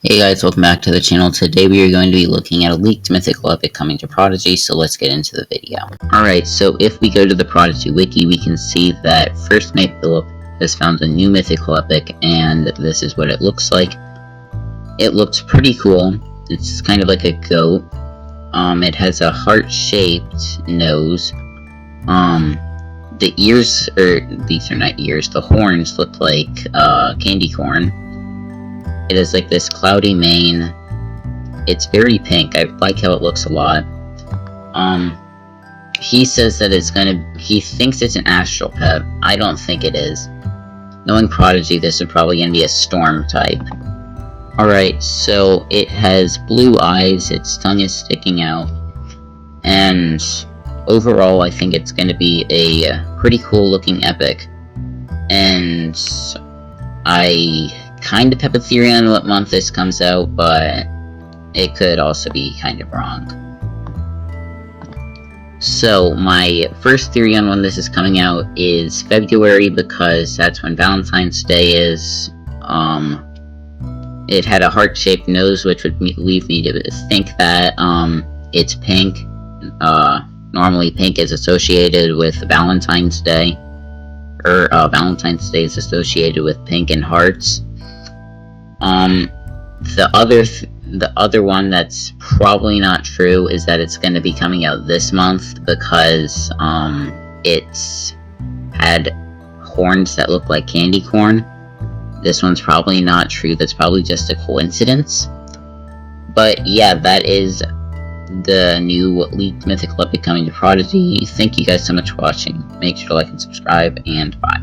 Hey guys, welcome back to the channel. Today we are going to be looking at a leaked mythical epic coming to Prodigy, so let's get into the video. Alright, so if we go to the Prodigy wiki, we can see that First Mate Philip has found a new mythical epic, and this is what it looks like. It looks pretty cool. It's kind of like a goat. It has a heart-shaped nose. The ears, these are not ears, the horns look like candy corn. It is like this cloudy mane. It's very pink. I like how it looks a lot. He says that he thinks it's an astral pet. I don't think it is. Knowing Prodigy, this is probably gonna be a storm type. Alright, so it has blue eyes, its tongue is sticking out, and overall I think it's gonna be a pretty cool looking epic. And I kind of have a theory on what month this comes out, but it could also be kind of wrong. So my first theory on when this is coming out is February, because that's when Valentine's Day is. It had a heart-shaped nose, which would leave me to think that it's pink. Normally pink is associated with Valentine's Day, or Valentine's Day is associated with pink and hearts. The other one that's probably not true is that it's going to be coming out this month, because it's had horns that look like candy corn. This one's probably not true. That's probably just a coincidence. But yeah, that is the new leaked mythical epic coming to Prodigy. Thank you guys so much for watching. Make sure to like and subscribe, and bye.